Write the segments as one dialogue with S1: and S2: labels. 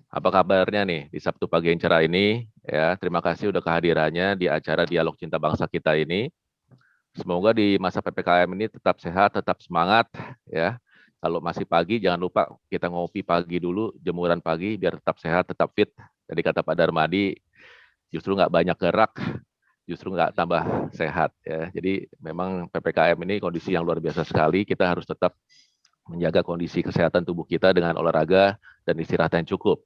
S1: Apa kabarnya nih di Sabtu pagi yang cerah ini? Ya, terima kasih udah kehadirannya di acara Dialog Cinta Bangsa kita ini. Semoga di masa PPKM ini tetap sehat, tetap semangat ya. Kalau masih pagi jangan lupa kita ngopi pagi dulu, jemuran pagi biar tetap sehat, tetap fit. Jadi kata Pak Darmadi, justru nggak banyak gerak, justru nggak tambah sehat ya. Jadi memang PPKM ini kondisi yang luar biasa sekali. Kita harus tetap menjaga kondisi kesehatan tubuh kita dengan olahraga dan istirahat yang cukup.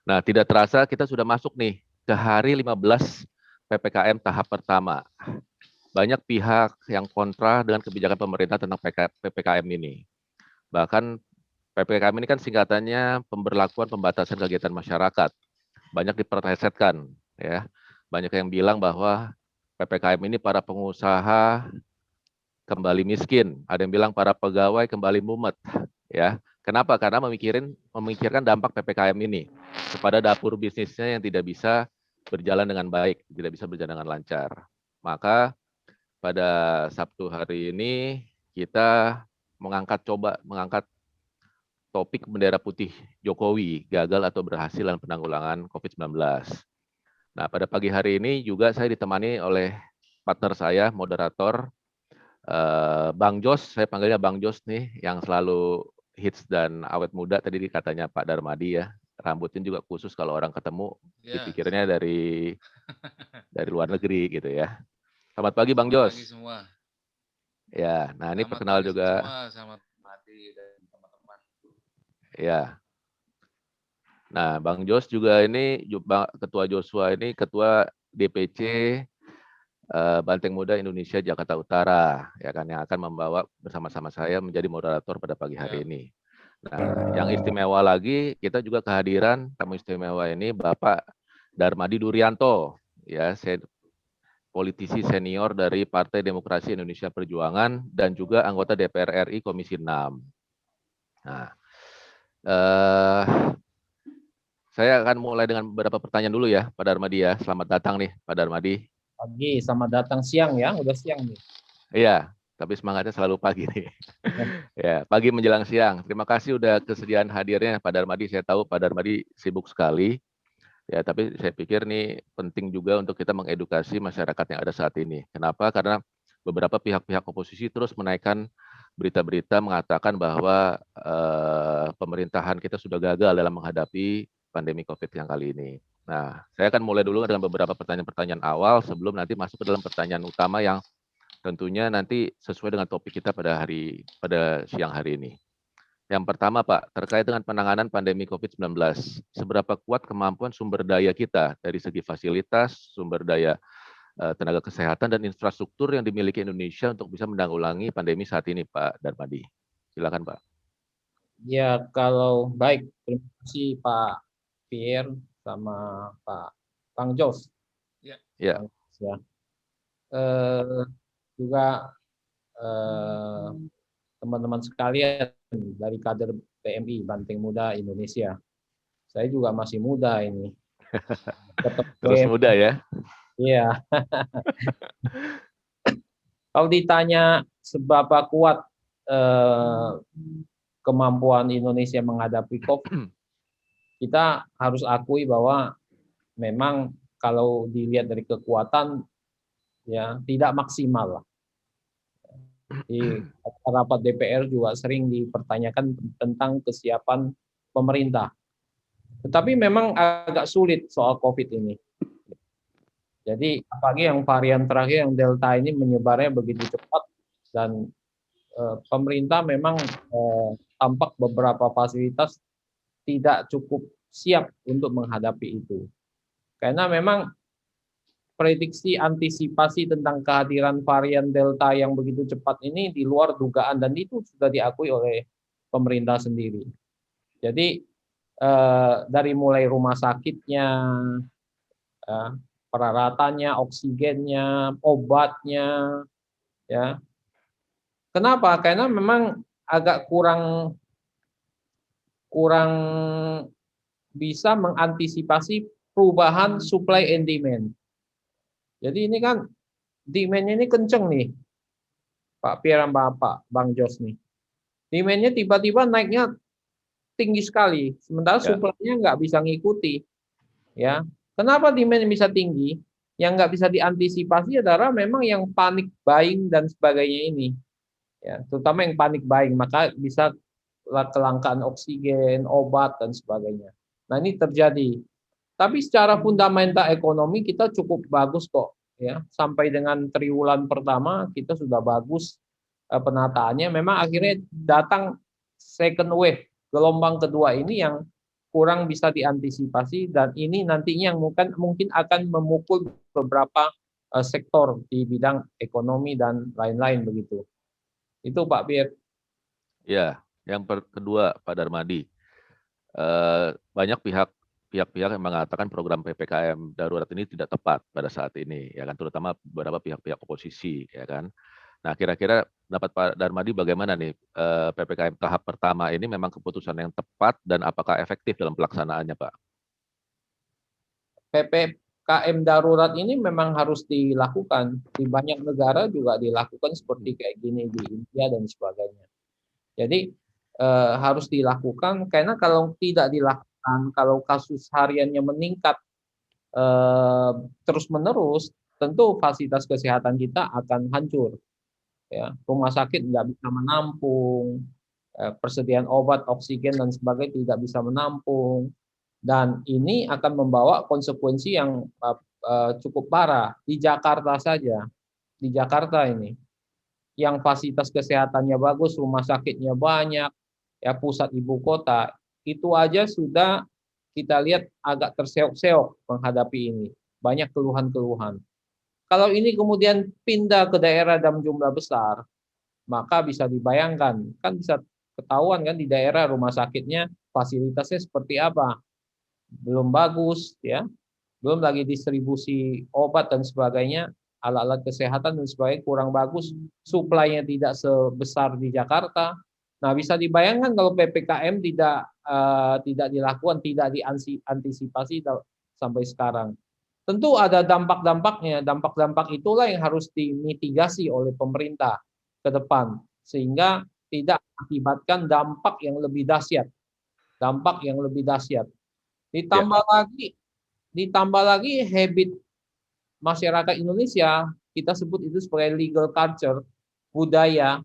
S1: Nah, tidak terasa kita sudah masuk nih ke hari 15 PPKM tahap pertama. Banyak pihak yang kontra dengan kebijakan pemerintah tentang PPKM ini. Bahkan PPKM ini kan singkatannya pemberlakuan pembatasan kegiatan masyarakat. Banyak dipersetetkan ya. Banyak yang bilang bahwa PPKM ini para pengusaha kembali miskin, ada yang bilang para pegawai kembali mumet ya. Kenapa? Karena memikirkan dampak PPKM ini kepada dapur bisnisnya yang tidak bisa berjalan dengan baik, tidak bisa berjalan dengan lancar. Maka pada Sabtu hari ini kita mengangkat topik bendera putih Jokowi, gagal atau berhasil dalam penanggulangan COVID-19. Nah, pada pagi hari ini juga saya ditemani oleh partner saya, moderator Bang Jos, saya panggilnya Bang Jos nih, yang selalu hits dan awet muda. Tadi katanya Pak Darmadi ya, rambutnya juga khusus kalau orang ketemu
S2: Ya,
S1: dipikirnya dari luar negeri gitu ya. Selamat pagi Bang
S2: selamat pagi
S1: Jos.
S2: semua.
S1: Ya, nah ini
S2: Selamat
S1: perkenal
S2: pagi
S1: juga
S2: semua, selamat pagi dan teman-teman.
S1: ya. Nah, Bang Jos juga ini Ketua Joshua ini Ketua DPC Banteng Muda Indonesia Jakarta Utara ya kan yang akan membawa bersama-sama saya menjadi moderator pada pagi hari
S2: Ya,
S1: ini. Nah, yang istimewa lagi, kita juga kehadiran tamu istimewa ini Bapak Darmadi Durianto, ya, politisi senior dari Partai Demokrasi Indonesia Perjuangan dan juga anggota DPR RI Komisi 6. Nah, eh, saya akan mulai dengan beberapa pertanyaan dulu ya, Pak Darmadi ya. Selamat datang nih, Pak Darmadi.
S3: Pagi, selamat datang siang ya, udah siang nih.
S1: Iya, tapi semangatnya selalu pagi nih. Ya, pagi menjelang siang. Terima kasih udah kesediaan hadirnya Pak Darmadi. Saya tahu Pak Darmadi sibuk sekali. Ya, tapi saya pikir ini penting juga untuk kita mengedukasi masyarakat yang ada saat ini. Kenapa? Karena beberapa pihak-pihak oposisi terus menaikkan berita-berita mengatakan bahwa pemerintahan kita sudah gagal dalam menghadapi pandemi COVID yang kali ini. Nah, saya akan mulai dulu dengan beberapa pertanyaan-pertanyaan awal sebelum nanti masuk ke dalam pertanyaan utama yang tentunya nanti sesuai dengan topik kita pada siang hari ini. Yang pertama Pak, terkait dengan penanganan pandemi COVID-19, seberapa kuat kemampuan sumber daya kita dari segi fasilitas, sumber daya tenaga kesehatan, dan infrastruktur yang dimiliki Indonesia untuk bisa menanggulangi pandemi saat ini Pak Darmadi. Silakan Pak.
S3: Ya kalau baik, terima kasih Pak Pierre sama Pak Bang Jos.
S2: ya,
S1: Ya,
S3: Bang Jos, ya. Eh, juga eh, teman-teman sekalian dari kader PMI Banteng Muda Indonesia. Saya juga masih muda ini. Ketemu
S1: terus muda ya.
S3: Iya. Kalau ditanya seberapa kuat eh, kemampuan Indonesia menghadapi COVID, kita harus akui bahwa memang kalau dilihat dari kekuatan ya tidak maksimal lah. Di rapat DPR juga sering dipertanyakan tentang kesiapan pemerintah. Tetapi memang agak sulit soal COVID ini. Jadi apalagi yang varian terakhir yang Delta ini menyebarnya begitu cepat dan pemerintah memang tampak beberapa fasilitas tidak cukup siap untuk menghadapi itu. Karena memang prediksi antisipasi tentang kehadiran varian Delta yang begitu cepat ini di luar dugaan dan itu sudah diakui oleh pemerintah sendiri. Jadi dari mulai rumah sakitnya, peralatannya, oksigennya, obatnya, ya. Kenapa? Karena memang agak kurang kurang bisa mengantisipasi perubahan supply and demand. Jadi ini kan demand-nya ini kenceng nih, Pak Pierre sama Pak Bang Jos nih. Demand-nya tiba-tiba naiknya tinggi sekali, sementara
S1: Ya.
S3: supply-nya nggak bisa ngikuti. Ya, kenapa demand bisa tinggi? Yang nggak bisa diantisipasi adalah memang yang panic buying dan sebagainya ini. Ya, terutama yang panic buying, maka bisa kelangkaan oksigen, obat dan sebagainya. Nah, ini terjadi. Tapi secara fundamental ekonomi kita cukup bagus kok, ya. Sampai dengan triwulan pertama kita sudah bagus penataannya. Memang akhirnya datang second wave, gelombang kedua ini yang kurang bisa diantisipasi dan ini nantinya yang mungkin akan memukul beberapa sektor di bidang ekonomi dan lain-lain begitu. Itu Pak Pierre.
S1: Ya, yang kedua Pak Darmadi, banyak pihak-pihak yang mengatakan program PPKM darurat ini tidak tepat pada saat ini, ya kan, terutama beberapa pihak-pihak oposisi, ya kan. Nah, kira-kira pendapat Pak Darmadi bagaimana nih, PPKM tahap pertama ini memang keputusan yang tepat dan apakah efektif dalam pelaksanaannya, Pak?
S3: PPKM darurat ini memang harus dilakukan. Di banyak negara juga dilakukan seperti kayak gini di India dan sebagainya. Jadi harus dilakukan karena kalau tidak dilakukan, kalau kasus hariannya meningkat terus-menerus, tentu fasilitas kesehatan kita akan hancur. Ya, rumah sakit nggak bisa menampung, persediaan obat, oksigen dan sebagainya tidak bisa menampung, dan ini akan membawa konsekuensi yang cukup parah di Jakarta saja. Di Jakarta ini, yang fasilitas kesehatannya bagus, rumah sakitnya banyak, ya pusat ibu kota, itu aja sudah kita lihat agak terseok-seok menghadapi ini. Banyak keluhan-keluhan. Kalau ini kemudian pindah ke daerah dalam jumlah besar, maka bisa dibayangkan, kan bisa ketahuan kan di daerah rumah sakitnya fasilitasnya seperti apa. Belum bagus, ya. Belum lagi distribusi obat dan sebagainya, alat-alat kesehatan dan sebagainya kurang bagus, suplainya tidak sebesar di Jakarta. Nah, bisa dibayangkan kalau PPKM tidak dilakukan, tidak diantisipasi sampai sekarang. Tentu ada dampak-dampaknya. Dampak-dampak itulah yang harus dimitigasi oleh pemerintah ke depan sehingga tidak mengakibatkan dampak yang lebih dahsyat. Dampak yang lebih dahsyat.
S1: Ya.
S3: Ditambah lagi habit masyarakat Indonesia, kita sebut itu sebagai legal culture, budaya.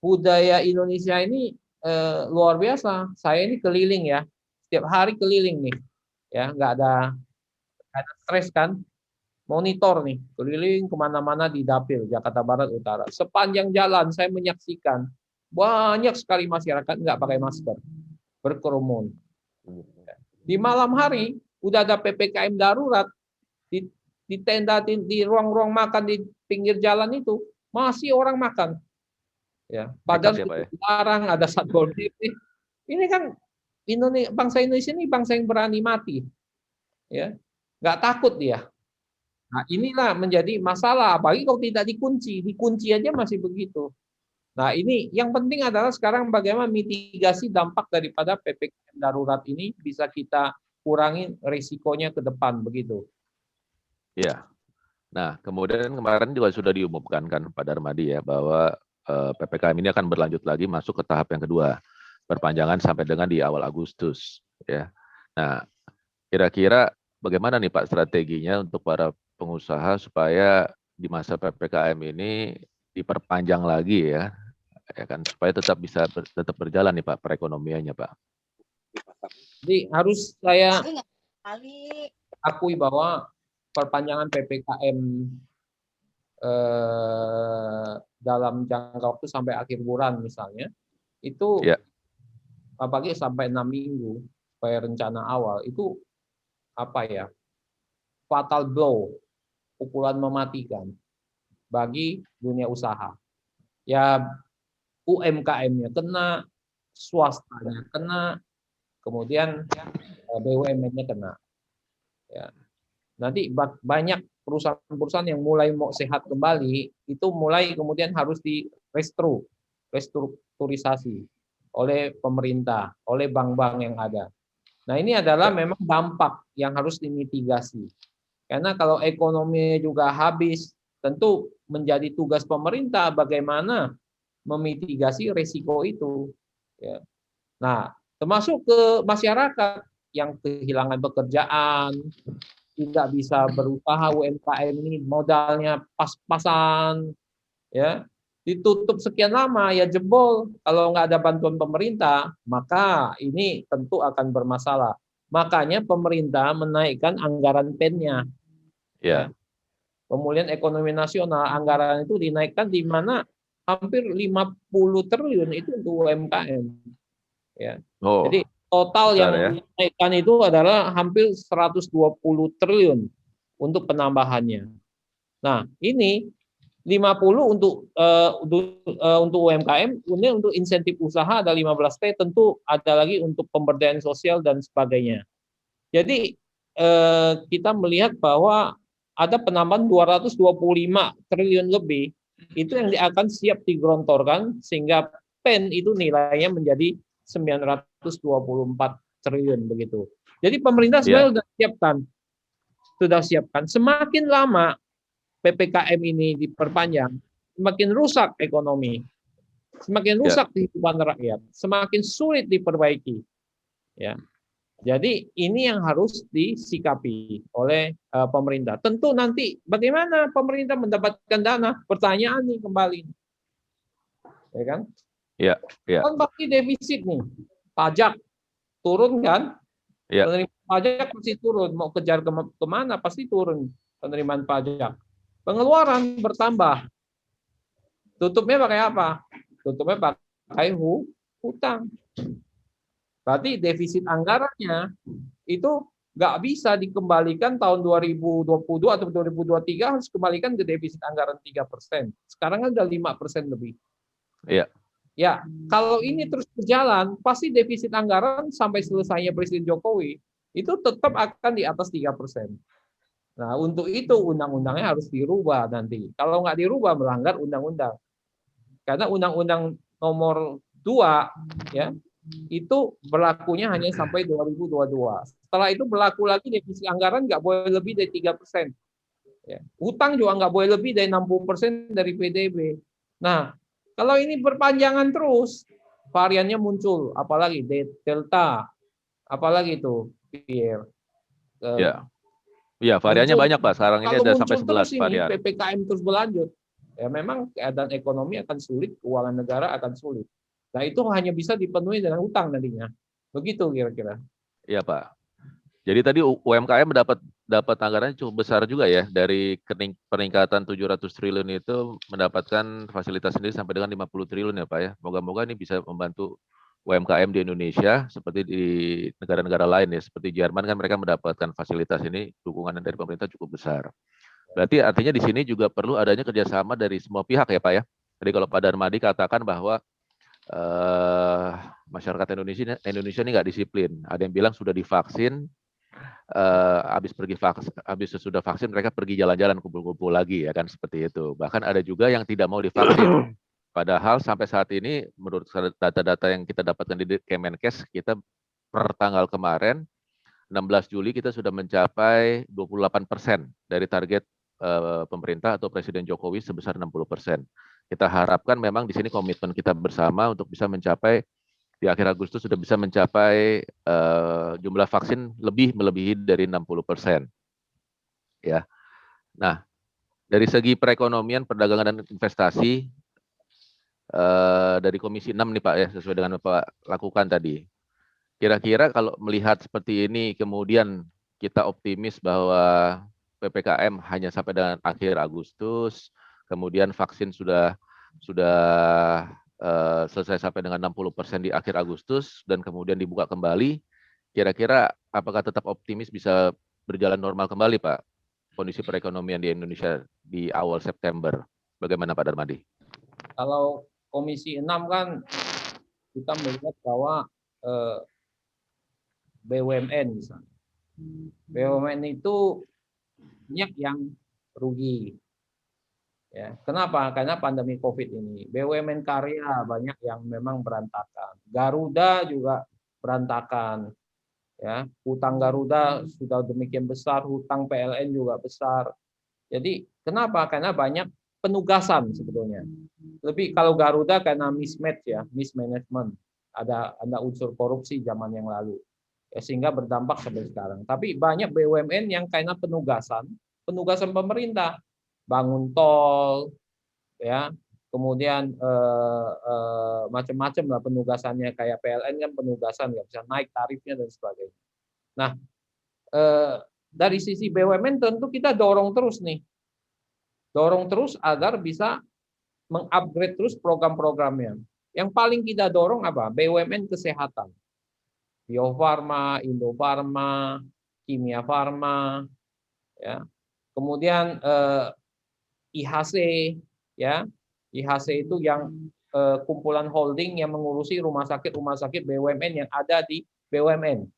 S3: Budaya Indonesia ini luar biasa. Saya ini keliling ya, setiap hari keliling nih, ya nggak ada stres kan, monitor nih, keliling kemana-mana di dapil Jakarta Barat Utara. Sepanjang jalan saya menyaksikan banyak sekali masyarakat nggak pakai masker, berkerumun. Di malam hari udah ada PPKM darurat di tenda di ruang-ruang makan di pinggir jalan itu masih orang makan. Ya, padahal
S1: Nekat ya, Pak, ya?
S3: dilarang ada Satpol PP. Ini kan bangsa Indonesia ini bangsa yang berani mati, ya, nggak takut dia. Nah, inilah menjadi masalah, apalagi kalau tidak dikunci aja masih begitu. Nah, ini yang penting adalah sekarang bagaimana mitigasi dampak daripada PPKM darurat ini bisa kita kurangi risikonya ke depan begitu.
S1: Iya. Nah, kemudian kemarin juga sudah diumumkan kan Pak Darmadi ya bahwa PPKM ini akan berlanjut lagi masuk ke tahap yang kedua, perpanjangan sampai dengan di awal Agustus ya. Nah, kira-kira bagaimana nih Pak strateginya untuk para pengusaha supaya di masa PPKM ini diperpanjang lagi ya kan supaya tetap bisa tetap berjalan nih Pak perekonomiannya Pak.
S3: Jadi harus saya akui bahwa perpanjangan PPKM dalam jangka waktu sampai akhir bulan misalnya, itu
S1: Ya.
S3: apalagi sampai 6 minggu supaya rencana awal, itu apa ya, fatal blow, pukulan mematikan bagi dunia usaha. Ya UMKM-nya kena, swastanya kena, kemudian BUMN-nya kena. Ya. Nanti banyak perusahaan-perusahaan yang mulai mau sehat kembali, itu mulai kemudian harus restrukturisasi oleh pemerintah, oleh bank-bank yang ada. Nah, ini adalah memang dampak yang harus dimitigasi. Karena kalau ekonomi juga habis, tentu menjadi tugas pemerintah bagaimana memitigasi risiko itu. Ya. Nah, termasuk ke masyarakat yang kehilangan pekerjaan, tidak bisa berusaha. UMKM ini modalnya pas-pasan, ya, ditutup sekian lama, ya jebol. Kalau nggak ada bantuan pemerintah, maka ini tentu akan bermasalah. Makanya pemerintah menaikkan anggaran PEN-nya, ya.
S1: Ya.
S3: Pemulihan ekonomi nasional, anggaran itu dinaikkan di mana hampir 50 triliun itu untuk UMKM, ya.
S1: Oh,
S3: Jadi total
S1: besar
S3: yang
S1: ya.
S3: dinaikkan itu adalah hampir 120 triliun untuk penambahannya. Nah, ini 50 untuk UMKM, kemudian untuk insentif usaha ada 15T, tentu ada lagi untuk pemberdayaan sosial dan sebagainya. Jadi kita melihat bahwa ada penambahan 225 triliun lebih, itu yang akan siap digelontorkan sehingga PEN itu nilainya menjadi 924 triliun begitu. Jadi pemerintah
S1: Ya.
S3: sebenarnya sudah siapkan. Semakin lama PPKM ini diperpanjang, semakin rusak ekonomi, semakin
S1: Ya.
S3: rusak kehidupan rakyat, semakin sulit diperbaiki. Ya, jadi ini yang harus disikapi oleh pemerintah. Tentu nanti bagaimana pemerintah mendapatkan dana? Pertanyaan nih kembali, ya kan?
S1: Ya. Ya.
S3: Kan pasti defisit nih, pajak turun kan?
S1: Ya.
S3: Penerimaan pajak pasti turun. Mau kejar kemana? Pasti turun penerimaan pajak. Pengeluaran bertambah. Tutupnya pakai apa? Tutupnya pakai hutang. Berarti defisit anggarannya itu nggak bisa dikembalikan tahun 2022 atau 2023, harus kembalikan ke defisit anggaran 3%. Sekarang kan udah 5% lebih.
S1: Ya.
S3: Ya, kalau ini terus berjalan, pasti defisit anggaran sampai selesainya Presiden Jokowi itu tetap akan di atas 3%. Nah, untuk itu undang-undangnya harus dirubah nanti. Kalau nggak dirubah, melanggar undang-undang. Karena undang-undang nomor 2 ya, itu berlakunya hanya sampai 2022. Setelah itu berlaku lagi defisit anggaran nggak boleh lebih dari 3%. Ya. Hutang juga nggak boleh lebih dari 60% dari PDB. Nah, kalau ini berpanjangan terus, variannya muncul, apalagi Delta, apalagi itu, Pierre.
S1: Ya. Ya, variannya
S3: Muncul,
S1: banyak Pak. Sekarang ini
S3: kalau
S1: ada sampai
S3: muncul
S1: 11
S3: terus ini,
S1: varian.
S3: PPKM terus berlanjut, ya memang keadaan ekonomi akan sulit, keuangan negara akan sulit. Nah, itu hanya bisa dipenuhi dengan utang nantinya. Begitu kira-kira.
S1: Iya Pak. Jadi tadi UMKM dapat anggarannya cukup besar juga ya, dari peningkatan 700 triliun itu mendapatkan fasilitas sendiri sampai dengan 50 triliun ya Pak ya. Moga-moga ini bisa membantu UMKM di Indonesia seperti di negara-negara lain ya, seperti Jerman kan mereka mendapatkan fasilitas ini, dukungan dari pemerintah cukup besar. Berarti artinya di sini juga perlu adanya kerjasama dari semua pihak ya Pak ya. Jadi kalau Pak Darmadi katakan bahwa masyarakat Indonesia ini nggak disiplin. Ada yang bilang sudah divaksin, habis sesudah vaksin mereka pergi jalan-jalan kumpul-kumpul lagi ya kan, seperti itu. Bahkan ada juga yang tidak mau divaksin. Padahal sampai saat ini menurut data-data yang kita dapatkan di Kemenkes, kita per tanggal kemarin 16 Juli kita sudah mencapai 28% dari target pemerintah atau Presiden Jokowi sebesar 60%. Kita harapkan memang di sini komitmen kita bersama untuk bisa mencapai di akhir Agustus sudah bisa mencapai jumlah vaksin melebihi dari 60%. Ya. Nah, dari segi perekonomian, perdagangan dan investasi dari Komisi 6 nih Pak ya, sesuai dengan Bapak lakukan tadi. Kira-kira kalau melihat seperti ini, kemudian kita optimis bahwa PPKM hanya sampai dengan akhir Agustus, kemudian vaksin sudah selesai sampai dengan 60% di akhir Agustus, dan kemudian dibuka kembali, kira-kira apakah tetap optimis bisa berjalan normal kembali, Pak, kondisi perekonomian di Indonesia di awal September? Bagaimana Pak Darmadi?
S3: Kalau Komisi 6 kan kita melihat bahwa BUMN misalnya. BUMN itu banyak yang rugi. Ya, kenapa? Karena pandemi Covid ini. BUMN karya banyak yang memang berantakan. Garuda juga berantakan. Ya, hutang Garuda sudah demikian besar, hutang PLN juga besar. Jadi kenapa? Karena banyak penugasan sebetulnya. Lebih kalau Garuda karena mismatch ya, mismanagement. ada unsur korupsi zaman yang lalu. Ya, sehingga berdampak sampai sekarang. Tapi banyak BUMN yang karena penugasan pemerintah, bangun tol, ya, kemudian macam-macam lah penugasannya, kayak PLN kan penugasan nggak bisa naik tarifnya dan sebagainya. Nah, dari sisi BUMN tentu kita dorong terus agar bisa mengupgrade terus program-programnya. Yang paling kita dorong apa? BUMN kesehatan, Bio Farma, Indofarma, Kimia Farma, ya. Kemudian IHC, ya. IHC itu yang kumpulan holding yang mengurusi rumah sakit BUMN yang ada di BUMN.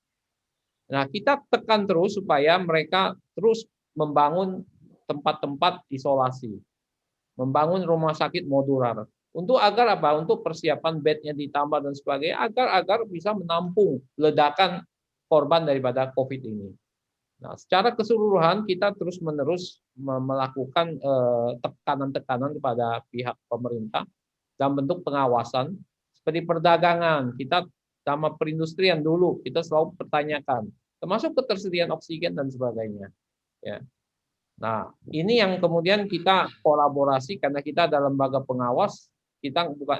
S3: Nah, kita tekan terus supaya mereka terus membangun tempat-tempat isolasi, membangun rumah sakit modular. Untuk agar apa? Untuk persiapan bednya ditambah dan sebagainya, agar bisa menampung ledakan korban daripada COVID ini. Nah, secara keseluruhan kita terus-menerus melakukan tekanan-tekanan kepada pihak pemerintah dalam bentuk pengawasan. Seperti perdagangan, kita sama perindustrian dulu kita selalu pertanyakan, termasuk ketersediaan oksigen dan sebagainya. Ya. Nah, ini yang kemudian kita kolaborasi karena kita adalah lembaga pengawas, kita bukan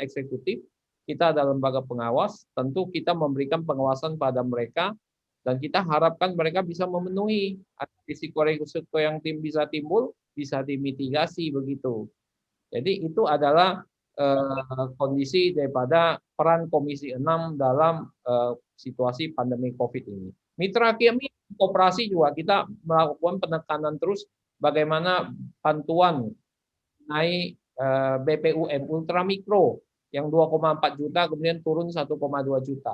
S3: eksekutif, kita adalah lembaga pengawas, tentu kita memberikan pengawasan pada mereka dan kita harapkan mereka bisa memenuhi risiko-risiko yang bisa timbul, bisa dimitigasi begitu. Jadi itu adalah kondisi daripada peran Komisi 6 dalam situasi pandemi COVID ini. Mitra kami koperasi juga kita melakukan penekanan terus bagaimana bantuan naik BPUM ultramikro yang 2,4 juta kemudian turun 1,2 juta.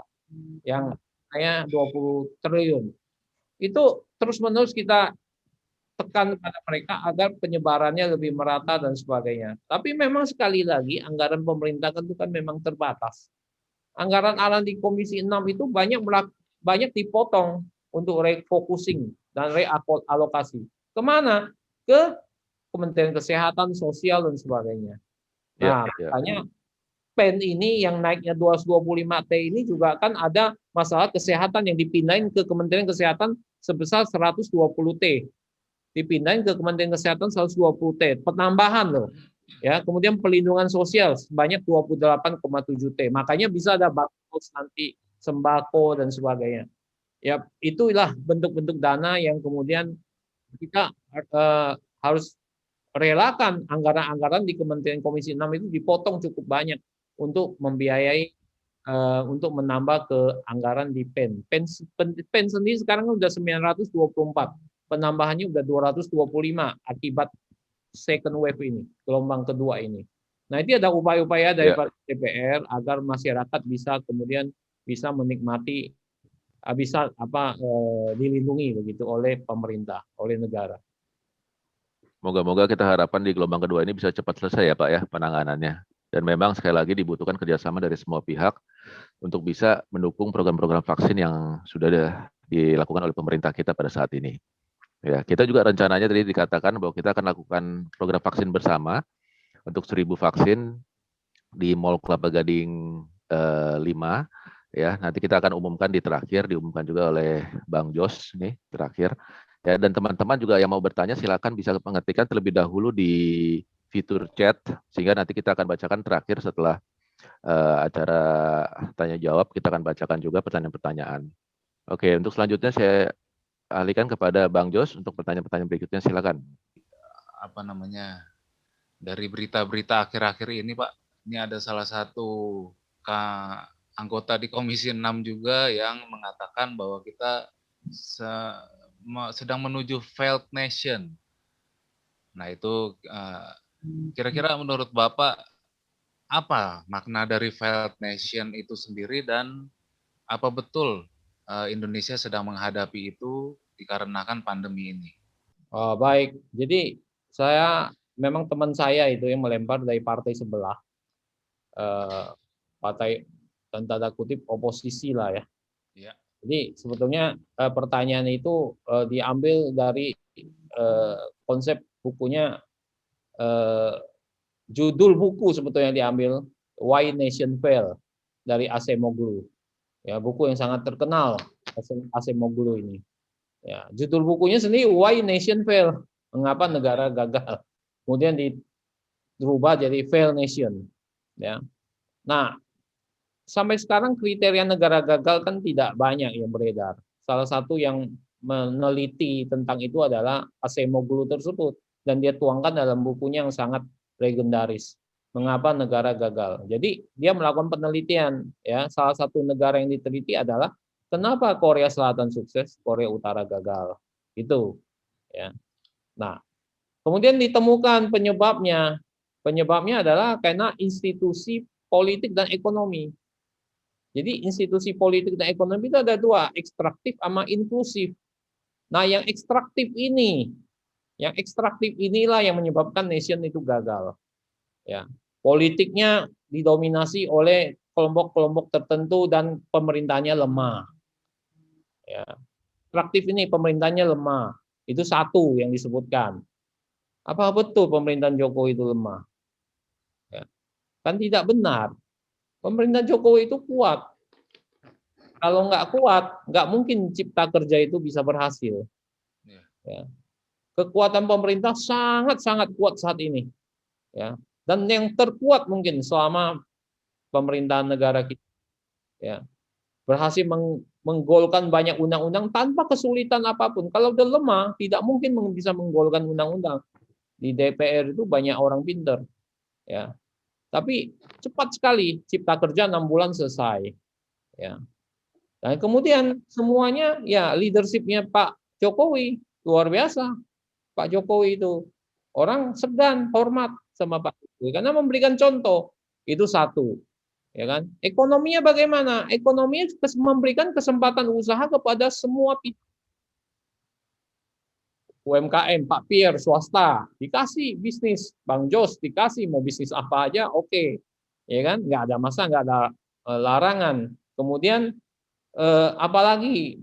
S3: Yang hanya 20 triliun. Itu terus-menerus kita tekan kepada mereka agar penyebarannya lebih merata dan sebagainya. Tapi memang sekali lagi anggaran pemerintah itu kan memang terbatas. Anggaran di Komisi 6 itu banyak dipotong untuk refocusing dan realokasi. Kemana? Ke Kementerian Kesehatan, Sosial dan sebagainya. Nah, makanya PEN ini yang naiknya 225T ini juga kan ada masalah kesehatan yang dipindahin ke Kementerian Kesehatan sebesar 120T. Dipindahin ke Kementerian Kesehatan 120T. Penambahan loh. Ya, kemudian pelindungan sosial sebanyak 28,7T. Makanya bisa ada bansos nanti sembako dan sebagainya. Ya, itulah bentuk-bentuk dana yang kemudian kita harus relakan anggaran-anggaran di Kementerian Komisi 6 itu dipotong cukup banyak untuk membiayai untuk menambah ke anggaran di PEN. PEN sendiri sekarang sudah 924. Penambahannya sudah 225 akibat second wave ini, gelombang kedua ini. Nah, itu ada upaya-upaya dari DPR agar masyarakat bisa kemudian bisa menikmati bisa dilindungi begitu oleh pemerintah, oleh negara.
S1: Moga-moga kita harapkan di gelombang kedua ini bisa cepat selesai ya Pak ya penanganannya. Dan memang sekali lagi dibutuhkan kerjasama dari semua pihak untuk bisa mendukung program-program vaksin yang sudah dilakukan oleh pemerintah kita pada saat ini. Ya, kita juga rencananya tadi dikatakan bahwa kita akan lakukan program vaksin bersama untuk 1.000 vaksin di Mall Kelapa Gading 5. Ya, nanti kita akan umumkan diumumkan juga oleh Bang Jos nih terakhir. Ya, dan teman-teman juga yang mau bertanya silakan bisa mengetikkan terlebih dahulu di fitur chat sehingga nanti kita akan bacakan terakhir setelah acara tanya jawab, kita akan bacakan juga pertanyaan-pertanyaan. Oke, untuk selanjutnya saya alihkan kepada Bang Jos untuk pertanyaan-pertanyaan berikutnya, silakan.
S2: Dari berita-berita akhir-akhir ini Pak, ini ada salah satu anggota di Komisi 6 juga yang mengatakan bahwa kita sedang menuju failed nation. Nah itu kira-kira menurut Bapak apa makna dari failed nation itu sendiri dan apa betul Indonesia sedang menghadapi itu dikarenakan pandemi ini?
S3: Oh, baik, jadi memang teman saya itu yang melempar dari partai sebelah, partai dan tanda kutip oposisi lah ya. Ya. Jadi sebetulnya pertanyaan itu diambil dari konsep bukunya, judul buku sebetulnya diambil Why Nation Fail dari Acemoglu. Ya, buku yang sangat terkenal Acemoglu ini. Ya, judul bukunya sendiri Why Nation Fail, mengapa negara gagal. Kemudian dirubah jadi Fail Nation. Ya. Nah, sampai sekarang kriteria negara gagal kan tidak banyak yang beredar. Salah satu yang meneliti tentang itu adalah Acemoglu tersebut, dan dia tuangkan dalam bukunya yang sangat legendaris. Mengapa negara gagal? Jadi dia melakukan penelitian. Ya, salah satu negara yang diteliti adalah kenapa Korea Selatan sukses, Korea Utara gagal. Itu. Ya. Nah, kemudian ditemukan penyebabnya. Penyebabnya adalah karena institusi politik dan ekonomi. Jadi institusi politik dan ekonomi itu ada dua, ekstraktif sama inklusif. Nah, yang ekstraktif inilah yang menyebabkan nation itu gagal. Ya, politiknya didominasi oleh kelompok-kelompok tertentu dan pemerintahnya lemah. Ya, ekstraktif ini pemerintahnya lemah. Itu satu yang disebutkan. Apa betul pemerintahan Jokowi itu lemah? Ya, kan tidak benar. Pemerintah Jokowi itu kuat. Kalau nggak kuat, nggak mungkin cipta kerja itu bisa berhasil. Ya. Kekuatan pemerintah sangat-sangat kuat saat ini. Ya. Dan yang terkuat mungkin selama pemerintahan negara kita. Ya. Berhasil menggolkan banyak undang-undang tanpa kesulitan apapun. Kalau udah lemah, tidak mungkin bisa menggolkan undang-undang. Di DPR itu banyak orang pinter. Ya. Tapi cepat sekali, cipta kerja 6 bulan selesai. Ya. Dan kemudian semuanya ya leadershipnya Pak Jokowi luar biasa. Pak Jokowi itu orang segan, hormat sama Pak Jokowi karena memberikan contoh. Itu satu. Ya kan? Ekonominya bagaimana? Ekonominya memberikan kesempatan usaha kepada semua pihak. UMKM, Pak Pierre, swasta, dikasih bisnis. Bang Jos dikasih, mau bisnis apa aja, oke. Ya kan? Nggak ada masalah, nggak ada larangan. Kemudian apalagi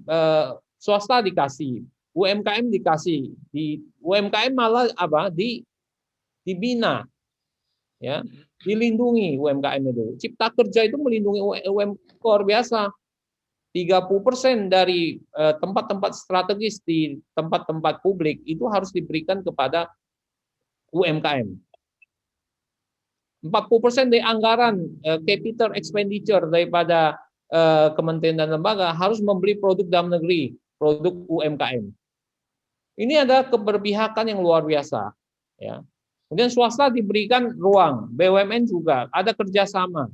S3: swasta dikasih, UMKM dikasih, di UMKM malah apa? Dibina, ya, dilindungi UMKM itu. Cipta kerja itu melindungi UMKM luar biasa. 30% dari tempat-tempat strategis di tempat-tempat publik itu harus diberikan kepada UMKM. 40% dari anggaran capital expenditure daripada kementerian dan lembaga harus membeli produk dalam negeri, produk UMKM. Ini ada keberpihakan yang luar biasa. Ya. Kemudian swasta diberikan ruang, BUMN juga ada kerjasama.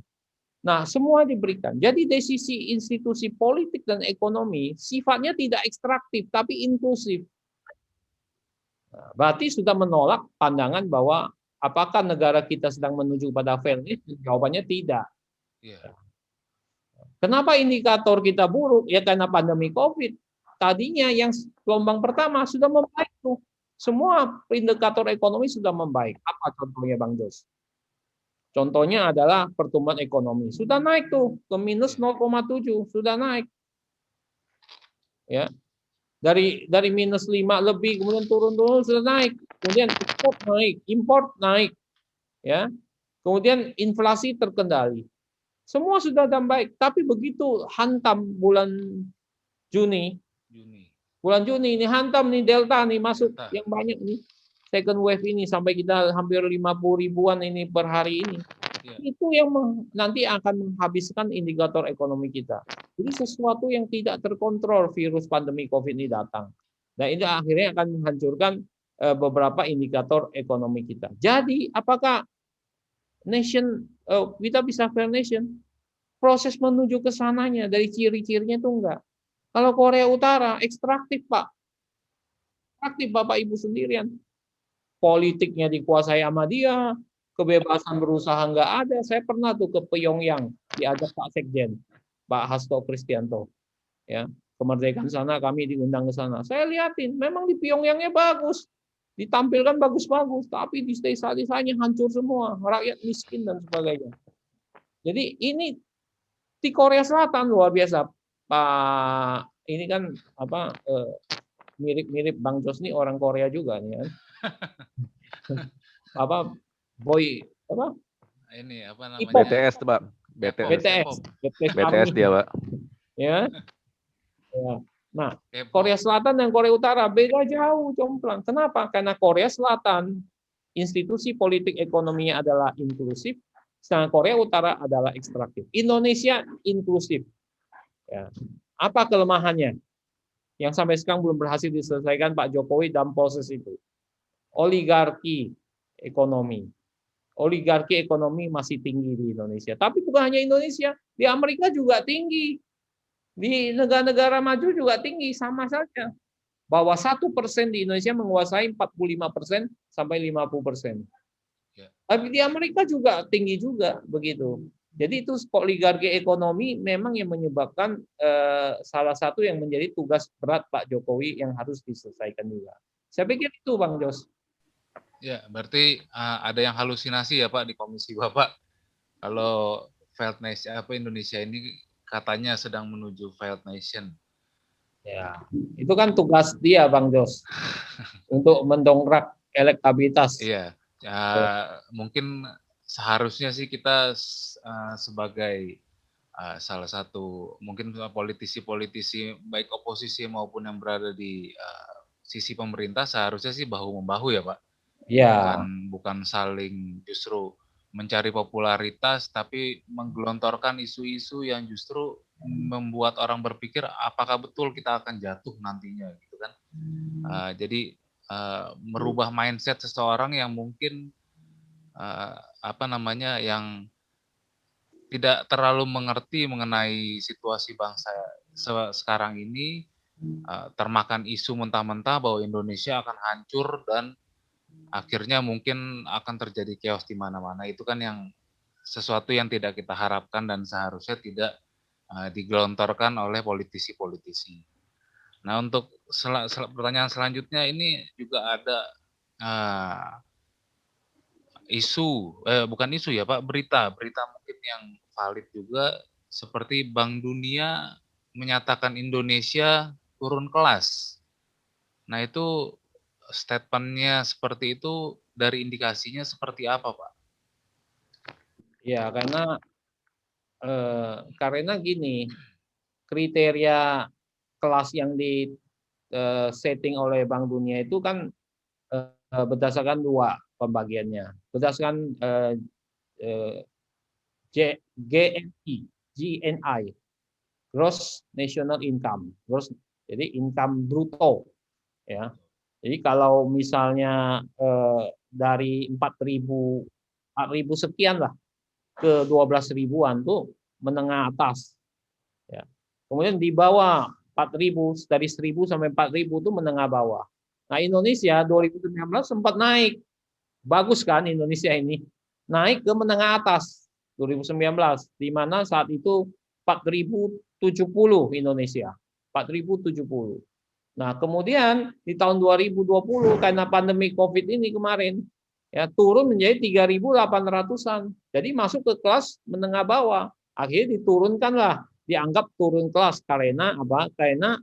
S3: Nah, semua diberikan. Jadi dari sisi institusi politik dan ekonomi, sifatnya tidak ekstraktif, tapi inklusif. Nah, berarti sudah menolak pandangan bahwa apakah negara kita sedang menuju pada fairness? Jawabannya tidak. Kenapa indikator kita buruk? Ya karena pandemi COVID. Tadinya yang gelombang pertama sudah membaik tuh. Semua indikator ekonomi sudah membaik. Apa contohnya Bang Jos? Contohnya adalah pertumbuhan ekonomi. Sudah naik tuh ke minus 0,7, sudah naik. Ya. Dari minus 5 lebih kemudian turun-turun sudah naik. Kemudian import naik. Ya. Kemudian inflasi terkendali. Semua sudah baik, tapi begitu hantam bulan Juni. Bulan Juni ini hantam nih Delta nih masuk yang banyak nih. Second wave ini sampai kita hampir 50 ribuan ini per hari ini. Itu yang nanti akan menghabiskan indikator ekonomi kita. Jadi sesuatu yang tidak terkontrol virus pandemi COVID ini datang. Dan ini akhirnya akan menghancurkan beberapa indikator ekonomi kita. Jadi apakah kita bisa fair nation? Proses menuju ke sananya dari ciri-cirinya itu enggak. Kalau Korea Utara ekstraktif, Pak. Ekstraktif Bapak Ibu sendirian. Politiknya dikuasai sama dia, kebebasan berusaha enggak ada. Saya pernah tuh ke Pyongyang, diajak Pak Sekjen, Pak Hasto Kristianto. Ya, kemerdekaan sana kami diundang ke sana. Saya lihatin, memang di Pyongyangnya bagus. Ditampilkan bagus-bagus, tapi di desa-desanya hancur semua, rakyat miskin dan sebagainya. Jadi ini di Korea Selatan luar biasa. Pak ini kan apa mirip-mirip Bang Jos nih orang Korea juga nih kan. Apa boy apa
S2: ini apa
S3: K-pop.
S2: namanya?
S1: BTS tuh, Pak.
S2: K-pop,
S1: BTS.
S2: K-pop.
S3: BTS
S1: BTS
S3: Army,
S1: dia, Pak.
S3: ya. Ya. Nah,
S2: K-pop.
S3: Korea Selatan dan Korea Utara beda jauh, jomplang. Kenapa? Karena Korea Selatan institusi politik ekonominya adalah inklusif, sedangkan Korea Utara adalah ekstraktif. Indonesia inklusif. Ya. Apa kelemahannya? Yang sampai sekarang belum berhasil diselesaikan Pak Jokowi dalam proses itu. Oligarki ekonomi. Oligarki ekonomi masih tinggi di Indonesia. Tapi bukan hanya Indonesia, di Amerika juga tinggi. Di negara-negara maju juga tinggi, sama saja. Bahwa 1% di Indonesia menguasai 45% sampai 50%.
S2: Ya.
S3: Tapi di Amerika juga tinggi juga begitu. Jadi itu oligarki ekonomi memang yang menyebabkan salah satu yang menjadi tugas berat Pak Jokowi yang harus diselesaikan juga. Saya pikir itu Bang Jos.
S2: Ya, berarti ada yang halusinasi ya Pak di komisi Bapak. Kalau failed nation apa Indonesia ini katanya sedang menuju failed nation.
S3: Ya, itu kan tugas dia Bang Jos untuk mendongkrak elektabilitas.
S2: Iya, mungkin seharusnya sih kita sebagai salah satu mungkin politisi-politisi baik oposisi maupun yang berada di sisi pemerintah seharusnya sih bahu membahu ya Pak.
S3: Ya.
S2: Bukan saling justru mencari popularitas tapi menggelontorkan isu-isu yang justru membuat orang berpikir apakah betul kita akan jatuh nantinya gitu kan. Jadi merubah mindset seseorang yang mungkin yang tidak terlalu mengerti mengenai situasi bangsa sekarang ini, termakan isu mentah-mentah bahwa Indonesia akan hancur dan akhirnya mungkin akan terjadi chaos di mana-mana. Itu kan yang sesuatu yang tidak kita harapkan dan seharusnya tidak digelontorkan oleh politisi-politisi. Nah, untuk pertanyaan selanjutnya ini juga ada bukan isu ya Pak, berita mungkin yang valid juga seperti Bank Dunia menyatakan Indonesia turun kelas. Nah, itu statementnya seperti itu dari indikasinya seperti apa Pak?
S3: Ya, karena gini, kriteria kelas yang di setting oleh Bank Dunia itu kan berdasarkan dua pembagiannya. Berdasarkan GNI, Gross National Income, jadi income bruto, ya. Jadi kalau misalnya dari 4.000 sekian lah ke 12 ribuan tuh menengah atas, ya. Kemudian di bawah 4.000, dari 1.000 sampai 4.000 itu menengah bawah. Nah, Indonesia 2019 sempat naik. Bagus kan Indonesia ini? Naik ke menengah atas 2019, di mana saat itu 4.070 Indonesia. 4.070. Nah, kemudian di tahun 2020 karena pandemi Covid ini kemarin, ya turun menjadi 3.800-an. Jadi masuk ke kelas menengah bawah. Akhirnya diturunkanlah, dianggap turun kelas karena apa? Karena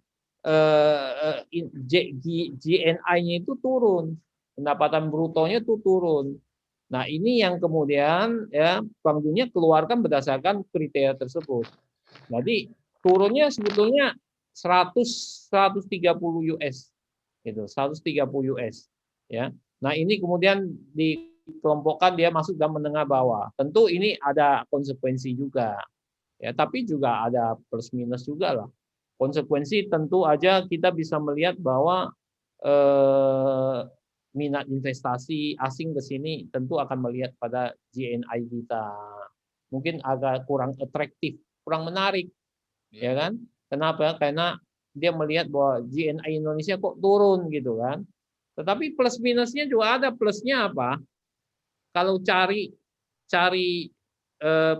S3: GNI-nya itu turun, pendapatan brutonya itu turun. Nah, ini yang kemudian ya Bank Dunia keluarkan berdasarkan kriteria tersebut. Jadi turunnya sebetulnya 130 US gitu, 130 US ya. Nah, ini kemudian dikelompokkan dia masuk dalam menengah bawah. Tentu ini ada konsekuensi juga. Ya, tapi juga ada plus minus juga lah. Konsekuensi tentu aja kita bisa melihat bahwa minat investasi asing ke sini tentu akan melihat pada GNI kita. Mungkin agak kurang atraktif, kurang menarik. Ya kan? Kenapa? Karena dia melihat bahwa GNI Indonesia kok turun gitu kan. Tetapi plus minusnya juga ada. Plusnya apa? Kalau cari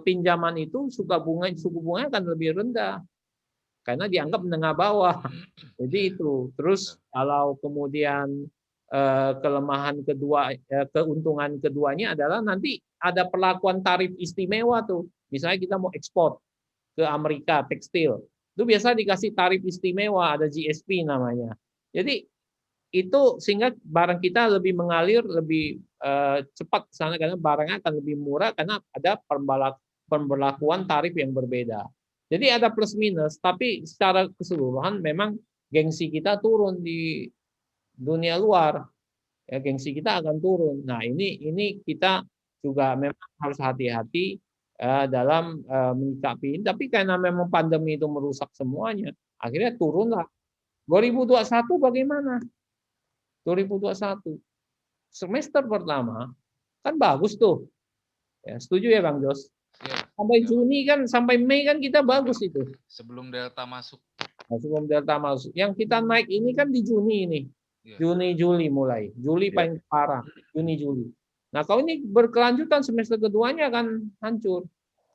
S3: pinjaman itu suku bunga akan lebih rendah karena dianggap menengah bawah. Jadi itu. Terus kalau kemudian kelemahan kedua, keuntungan keduanya adalah nanti ada perlakuan tarif istimewa tuh. Misalnya kita mau ekspor ke Amerika tekstil, itu biasa dikasih tarif istimewa, ada GSP namanya. Jadi itu sehingga barang kita lebih mengalir lebih cepat ke sana karena barangnya akan lebih murah karena ada pemberlakuan tarif yang berbeda. Jadi ada plus minus, tapi secara keseluruhan memang gengsi kita turun di dunia luar. Ya, gengsi kita akan turun. Nah, ini kita juga memang harus hati-hati dalam menyikapi ini. Tapi karena memang pandemi itu merusak semuanya, akhirnya turunlah. 2021 bagaimana? 2021 semester pertama kan bagus tuh. Ya, setuju ya Bang Jos?
S2: Ya,
S3: Sampai Juni kan, sampai Mei kan kita bagus itu.
S2: sebelum Delta masuk.
S3: Nah, sebelum Delta masuk. Yang kita naik ini kan di Juni ini.
S2: Ya.
S3: Juni, Juli mulai. Juli
S1: Ya.
S3: paling parah. Juni, Juli. Nah, kalau ini berkelanjutan semester keduanya akan hancur.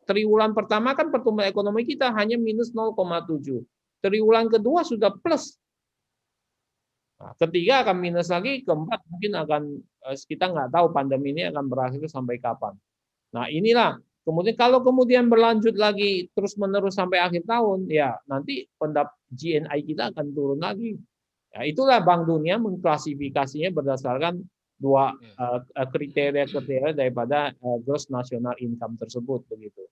S3: Triwulan pertama kan pertumbuhan ekonomi kita hanya minus 0,7. Triwulan kedua sudah plus. Nah, ketiga akan minus lagi, keempat mungkin akan kita nggak tahu pandemi ini akan berakhir sampai kapan. Nah, inilah kemudian kalau kemudian berlanjut lagi terus-menerus sampai akhir tahun, ya nanti GNI kita akan turun lagi. Ya, itulah Bank Dunia mengklasifikasinya berdasarkan dua kriteria daripada gross national income tersebut begitu.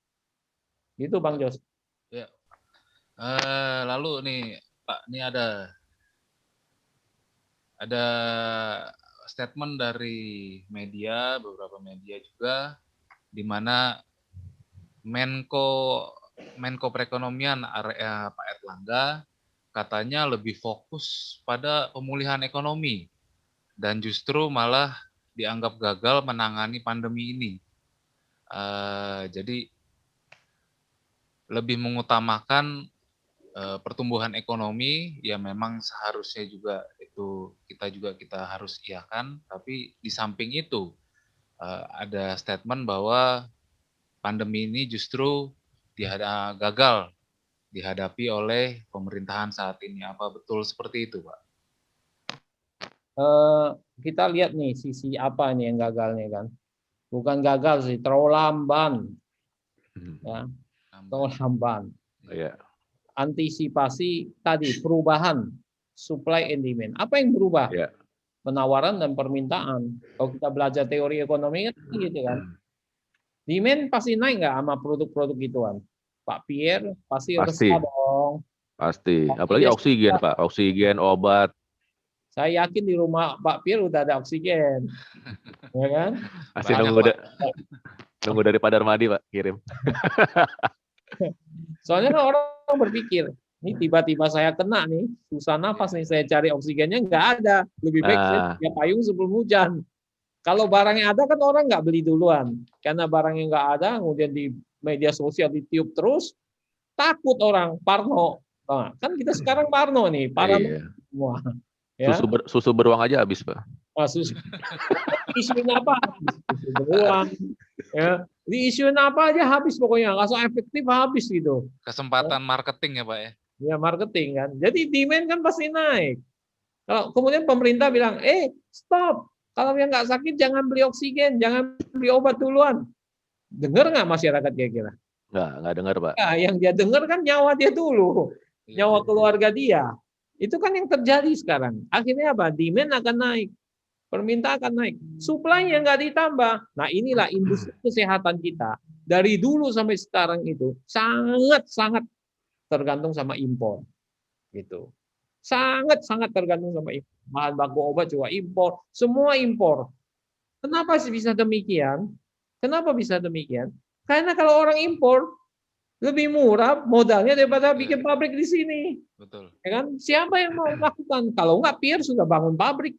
S3: Itu Bang Jos.
S2: Ya. Lalu nih Pak, ini ada statement dari media, beberapa media juga, di mana Menko Perekonomian Pak Erlangga katanya lebih fokus pada pemulihan ekonomi dan justru malah dianggap gagal menangani pandemi ini. Jadi lebih mengutamakan pertumbuhan ekonomi, ya memang seharusnya juga itu kita harus iakan, tapi di samping itu ada statement bahwa pandemi ini justru gagal dihadapi oleh pemerintahan saat ini. Apa betul seperti itu, Pak?
S3: Kita lihat nih sisi apa nih yang gagalnya kan? Bukan gagal sih, terlalu lamban. Ya, terlalu lamban.
S1: Ya.
S3: Antisipasi tadi perubahan supply and demand. Apa yang berubah?
S1: Ya.
S3: Penawaran dan permintaan. Kalau kita belajar teori ekonomi kan gitu kan. Demand pasti naik nggak sama produk-produk gituan? Pak Pierre pasti resah dong.
S1: Pasti. Apalagi oksigen, Pak. Oksigen, obat.
S3: Saya yakin di rumah Pak Pierre udah ada oksigen. Ya kan?
S1: Masih nunggu dari Pak Darmadi, Pak, kirim.
S3: Soalnya kan orang berpikir, ini tiba-tiba saya kena nih, susah nafas nih, saya cari oksigennya nggak ada. Lebih baik saya punya payung sebelum hujan. Kalau barangnya ada kan orang nggak beli duluan. Karena barangnya nggak ada, kemudian di media sosial ditiup terus, takut orang, parno. Nah, kan kita sekarang parno nih, parano semua. Ya.
S1: Susu beruang aja habis, Pak.
S3: Isuin apa? Susu beruang. Ya. Diisuin apa aja habis pokoknya, nggak so efektif habis gitu.
S2: Kesempatan marketing ya Pak ya?
S3: Ya marketing kan. Jadi demand kan pasti naik. Kalau kemudian pemerintah bilang, stop. Kalau yang nggak sakit jangan beli oksigen, jangan beli obat duluan. Dengar nggak masyarakat kira-kira?
S1: Nggak dengar Pak.
S3: Ya, yang dia dengar kan nyawa dia dulu, nyawa keluarga dia. Itu kan yang terjadi sekarang. Akhirnya apa? Demand akan naik. Permintaan akan naik, supply-nya nggak ditambah. Nah inilah industri kesehatan kita dari dulu sampai sekarang itu sangat tergantung sama impor, gitu. Sangat tergantung sama impor. Bahan baku obat juga impor, semua impor. Kenapa sih bisa demikian? Kenapa bisa demikian? Karena kalau orang impor lebih murah modalnya daripada bikin pabrik di sini.
S2: Betul.
S3: Ya kan? Siapa yang mau lakukan? Kalau nggak Pierre sudah bangun pabrik.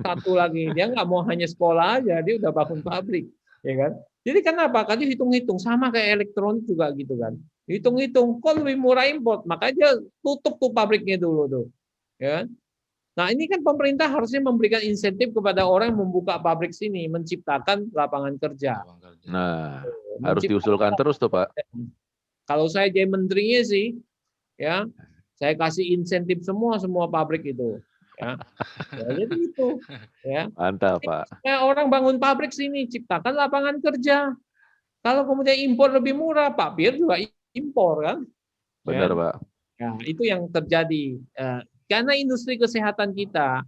S3: Satu lagi, dia nggak mau hanya sekolah aja, dia udah bangun pabrik. Ya kan? Jadi kenapa? Kan hitung-hitung sama kayak elektronik juga gitu kan. Hitung-hitung, kok lebih murah import, makanya tutup tuh pabriknya dulu tuh. Ya kan? Nah ini kan pemerintah harusnya memberikan insentif kepada orang yang membuka pabrik sini, menciptakan lapangan kerja.
S1: Nah, harus diusulkan terus tuh Pak.
S3: Kalau saya jadi menterinya sih, ya saya kasih insentif semua pabrik itu, ya jadi itu, ya.
S1: Mantap Pak.
S3: Orang bangun pabrik sini, ciptakan lapangan kerja. Kalau kemudian impor lebih murah, Pak Pierre juga impor kan?
S1: Benar
S3: ya.
S1: Pak.
S3: Ya, itu yang terjadi. Karena industri kesehatan kita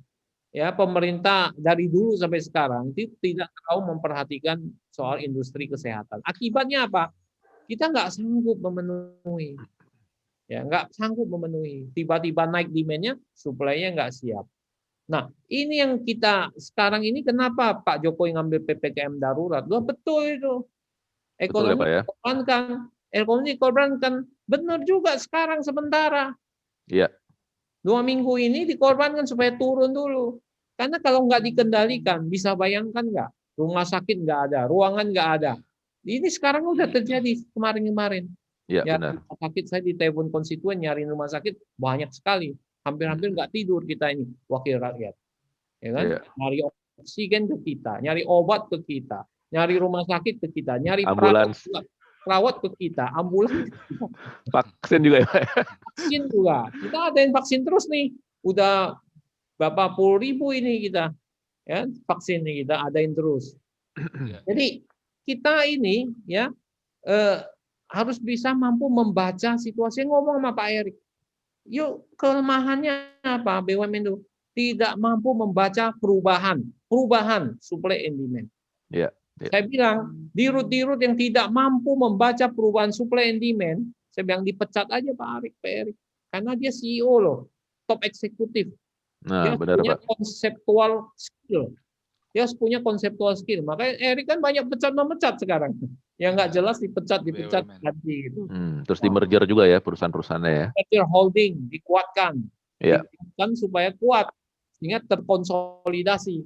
S3: ya pemerintah dari dulu sampai sekarang itu tidak terlalu memperhatikan soal industri kesehatan. Akibatnya apa? Kita nggak sanggup memenuhi, ya nggak sanggup memenuhi. Tiba-tiba naik demand-nya, supply-nya nggak siap. Nah, ini yang kita sekarang ini kenapa Pak Jokowi ngambil PPKM darurat? Loh, betul itu.
S1: Betul ya
S3: Ekonomi
S1: Pak ya?
S3: dikorbankan, ekonomi dikorbankan. Benar juga sekarang sementara.
S1: Iya,
S3: 2 minggu ini dikorbankan supaya turun dulu. Karena kalau nggak dikendalikan, bisa bayangkan nggak? Rumah sakit nggak ada, ruangan nggak ada. Ini sekarang udah terjadi kemarin-kemarin.
S1: iya
S3: Ya,
S1: benar.
S3: rumah sakit saya di telepon konstituen nyari rumah sakit banyak sekali. Hampir-hampir nggak tidur kita ini wakil rakyat, ya kan?
S1: Iya.
S3: Nyari oksigen ke kita, nyari obat ke kita, nyari rumah sakit ke kita, nyari
S1: Ambulans,
S3: perawat ke kita, ambulan ke kita,
S1: vaksin juga ya Pak ya?
S3: vaksin juga. Kita adain vaksin terus nih. Udah berapa puluh ribu ini kita, ya vaksin ini kita adain terus.
S2: Ya.
S3: Jadi kita ini ya harus bisa mampu membaca situasi. Ngomong sama Pak Erik, yuk kelemahannya apa BUMN itu? Tidak mampu membaca perubahan supply and demand.
S1: Iya. Iya.
S3: Saya bilang dirut-dirut yang tidak mampu membaca perubahan supply and demand, saya bilang dipecat aja Pak Erik, karena dia CEO loh, top eksekutif.
S1: Nah,
S3: Dia
S1: benar
S3: punya
S1: Pak.
S3: konseptual skill. Dia harus punya konseptual skill. Makanya Erik kan banyak pecat-memecat sekarang. Yang nggak jelas dipecat
S2: BUMN.
S3: ganti gitu.
S1: Terus di merger juga ya perusahaan-perusahaannya ya.
S3: Merger holding dikuatkan,
S1: Iya.
S3: dikuatkan supaya kuat sehingga terkonsolidasi.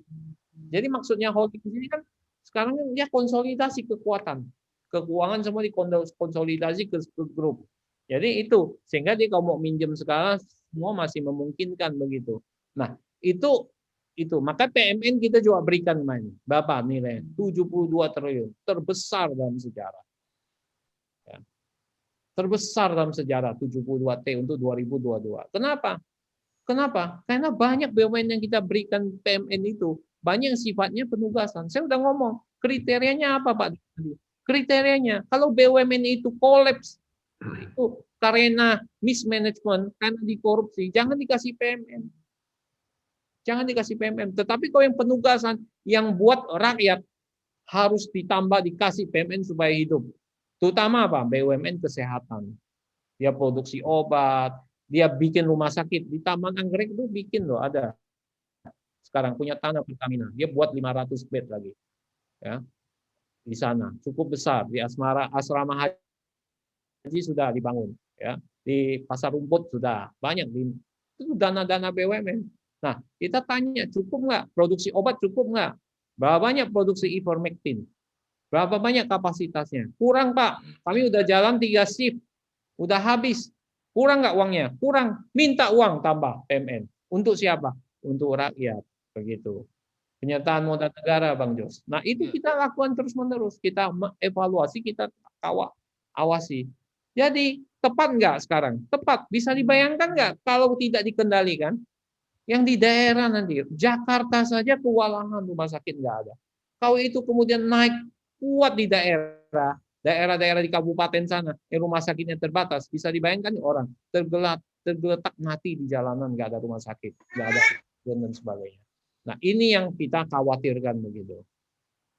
S3: Jadi maksudnya holding di sini kan sekarang kan dia konsolidasi kekuatan. Keuangan semua dikonsolidasi ke grup. Jadi itu sehingga dia kalau mau minjem sekarang semua masih memungkinkan begitu. Nah, itu maka PMN kita juga berikan main. Berapa nilainya? 72 triliun, terbesar dalam sejarah. Ya. Terbesar dalam sejarah 72T untuk 2022. Kenapa? Kenapa? Karena banyak BUMN yang kita berikan PMN itu, banyak yang sifatnya penugasan. Saya udah ngomong, kriterianya apa Pak? Kriterianya, kalau BUMN itu kolaps, itu karena mismanagement, karena dikorupsi, jangan dikasih PMN. Jangan dikasih PMN. Tetapi kalau yang penugasan, yang buat rakyat, harus ditambah dikasih PMN supaya hidup. Terutama apa? BUMN kesehatan. Dia produksi obat, dia bikin rumah sakit. Di Taman Anggrek itu bikin loh, ada. Sekarang punya tanah Pertamina. Dia buat 500 bed lagi. Ya, di sana. Cukup besar. Di asrama haji sudah dibangun. Ya, di Pasar Rumput sudah. Banyak. Itu dana-dana BUMN. Nah, kita tanya, cukup nggak? Produksi obat cukup nggak? Berapa banyak produksi ivermectin? Berapa banyak kapasitasnya? Kurang, Pak. Kami udah jalan 3 shift. Udah habis. Kurang nggak uangnya? Kurang. Minta uang tambah PMN. Untuk siapa? Untuk rakyat. Begitu. Penyataan modal negara, Bang Jos. Nah, itu kita lakukan terus-menerus. Kita evaluasi, kita awasi. Jadi, tepat nggak sekarang? Tepat. Bisa dibayangkan nggak kalau tidak dikendalikan? Yang di daerah nanti, Jakarta saja kewalahan rumah sakit nggak ada. Kalau itu kemudian naik kuat di daerah-daerah di kabupaten sana, yang rumah sakitnya terbatas, bisa dibayangkan orang tergeletak mati di jalanan, nggak ada rumah sakit, nggak ada dan sebagainya. Nah, ini yang kita khawatirkan begitu.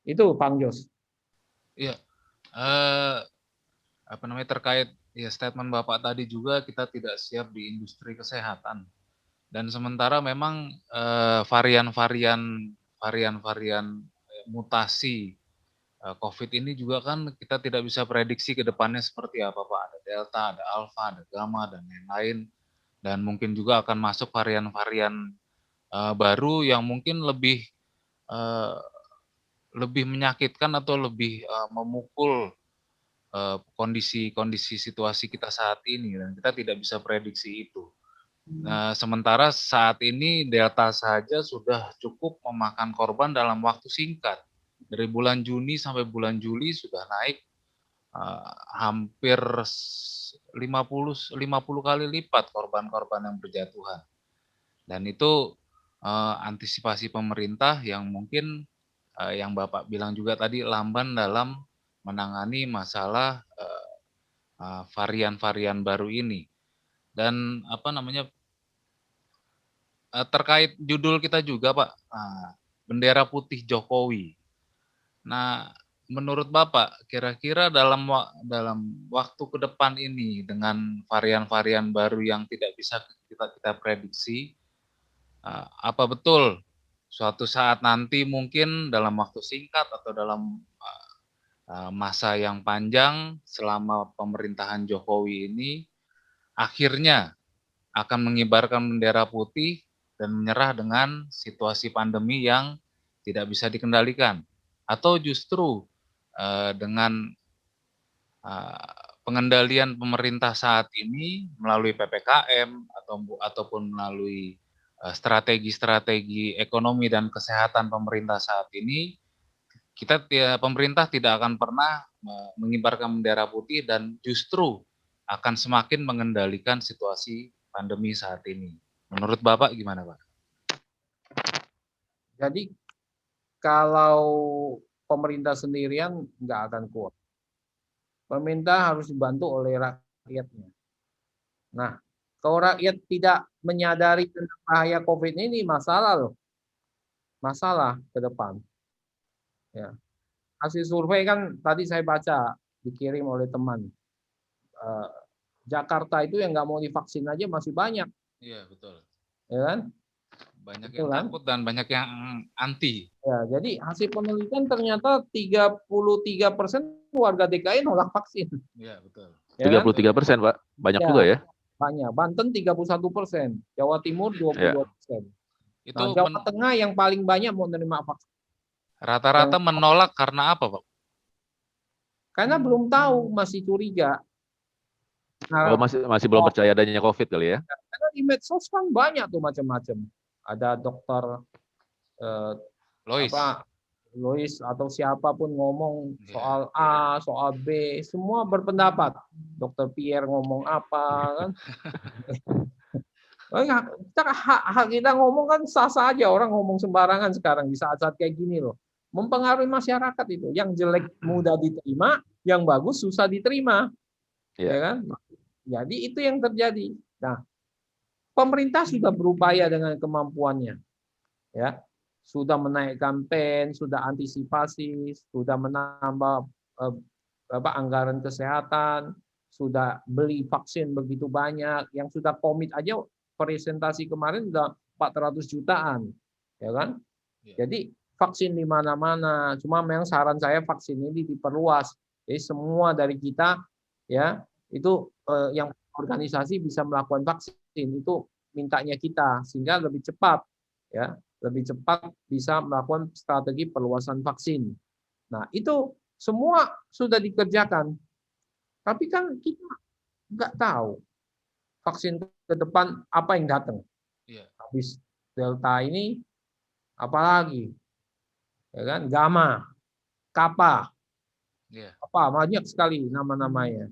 S3: Itu, Bang Jos.
S2: Iya. Terkait ya statement Bapak tadi juga kita tidak siap di industri kesehatan. Dan sementara memang varian-varian mutasi COVID ini juga kan kita tidak bisa prediksi ke depannya seperti apa Pak. Ada Delta, ada Alpha, ada Gamma, dan lain-lain. Dan mungkin juga akan masuk varian-varian baru yang mungkin lebih menyakitkan atau lebih memukul kondisi situasi kita saat ini. Dan kita tidak bisa prediksi itu. Nah, sementara saat ini Delta saja sudah cukup memakan korban dalam waktu singkat. Dari bulan Juni sampai bulan Juli sudah naik hampir 50 kali lipat korban-korban yang berjatuhan. Dan itu antisipasi pemerintah yang mungkin yang Bapak bilang juga tadi lamban dalam menangani masalah varian-varian baru ini. Dan terkait judul kita juga, Pak, bendera putih Jokowi. Nah, menurut Bapak, kira-kira dalam waktu ke depan ini dengan varian-varian baru yang tidak bisa kita prediksi, apa betul suatu saat nanti mungkin dalam waktu singkat atau dalam masa yang panjang selama pemerintahan Jokowi ini akhirnya akan mengibarkan bendera putih dan menyerah dengan situasi pandemi yang tidak bisa dikendalikan, atau justru dengan pengendalian pemerintah saat ini melalui PPKM ataupun melalui strategi-strategi ekonomi dan kesehatan pemerintah saat ini, pemerintah tidak akan pernah mengibarkan bendera putih dan justru akan semakin mengendalikan situasi pandemi saat ini. Menurut Bapak gimana, Pak?
S3: Jadi kalau pemerintah sendirian nggak akan kuat. Pemerintah harus dibantu oleh rakyatnya. Nah, kalau rakyat tidak menyadari tentang bahaya COVID ini masalah loh. Masalah ke depan. Ya. Hasil survei kan tadi saya baca dikirim oleh teman. Jakarta itu yang nggak mau divaksin aja masih banyak.
S2: Iya, betul.
S3: Ya kan?
S2: Banyak
S3: Betul,
S2: yang
S3: kan?
S2: takut dan banyak yang anti.
S3: Ya, jadi hasil penelitian ternyata 33% warga DKI nolak vaksin.
S2: Iya, betul.
S3: Ya kan?
S1: 33%, Pak. Banyak
S3: Ya,
S1: juga ya.
S3: banyak. Banten 31%, Jawa Timur 22%.
S2: Itu
S3: Nah, Jawa Tengah yang paling banyak mau menerima vaksin.
S2: rata-rata menolak karena apa, Pak?
S3: Karena belum tahu, masih curiga. Nah,
S1: Oh, masih belum percaya adanya COVID kali ya.
S3: karena di medsos kan banyak tuh macam-macam. Ada dokter Lois atau siapapun ngomong soal A, soal B, semua berpendapat. Dokter Pierre ngomong apa kan? Hak kita ngomong kan sah-sah aja, orang ngomong sembarangan sekarang di saat-saat kayak gini loh. Mempengaruhi masyarakat itu. Yang jelek mudah diterima, yang bagus susah diterima. Ya kan? Jadi itu yang terjadi. Nah, pemerintah sudah berupaya dengan kemampuannya. Ya. Sudah menaikkan pen, sudah antisipasi, sudah menambah anggaran kesehatan, sudah beli vaksin begitu banyak, yang sudah komit aja presentasi kemarin sudah 400 jutaan, ya kan? Jadi vaksin di mana-mana, cuma memang saran saya vaksin ini diperluas. Jadi semua dari kita ya itu yang organisasi bisa melakukan vaksin itu mintanya kita sehingga lebih cepat ya. Lebih cepat bisa melakukan strategi perluasan vaksin. Nah, itu semua sudah dikerjakan. Tapi kan kita nggak tahu vaksin ke depan apa yang datang. Habis Delta ini, apalagi, ya kan? Gamma, Kappa, apa banyak sekali nama-namanya.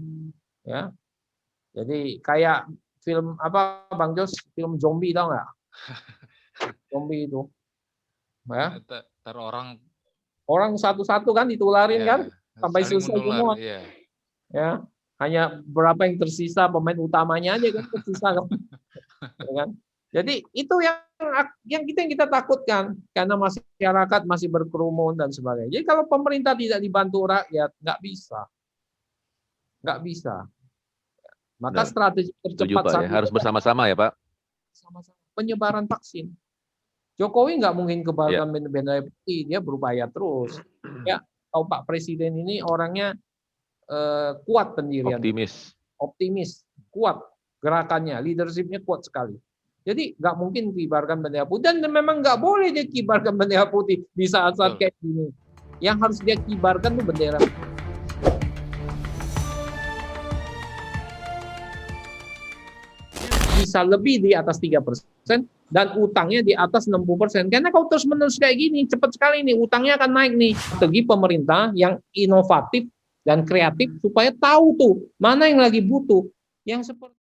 S3: Ya, jadi kayak film apa, Bang Jos, film zombie tau nggak? Zombie itu, ya. Orang satu-satu kan ditularin kan, sampai selesai semua. Ya, hanya berapa yang tersisa, pemain utamanya aja kan tersisa kan. Ya kan? Jadi itu yang kita takutkan karena masyarakat masih berkerumun dan sebagainya. Jadi kalau pemerintah tidak dibantu rakyat nggak bisa. Maka strategi tercepat
S1: harus bersama-sama ya, Pak.
S3: Penyebaran vaksin. Jokowi nggak mungkin kebarkan bendera putih, dia berupaya terus. Ya, tahu Pak Presiden ini orangnya kuat pendirian. Optimis, kuat gerakannya, leadershipnya kuat sekali. Jadi nggak mungkin kibarkan bendera putih dan memang nggak boleh dia kibarkan bendera putih di saat-saat kayak gini. Yang harus dia kibarkan itu bendera putih. Bisa lebih di atas 3% dan utangnya di atas 60%. Karena kalau terus-menerus kayak gini, cepat sekali nih utangnya akan naik nih. Strategi pemerintah yang inovatif dan kreatif supaya tahu tuh mana yang lagi butuh. Yang seperti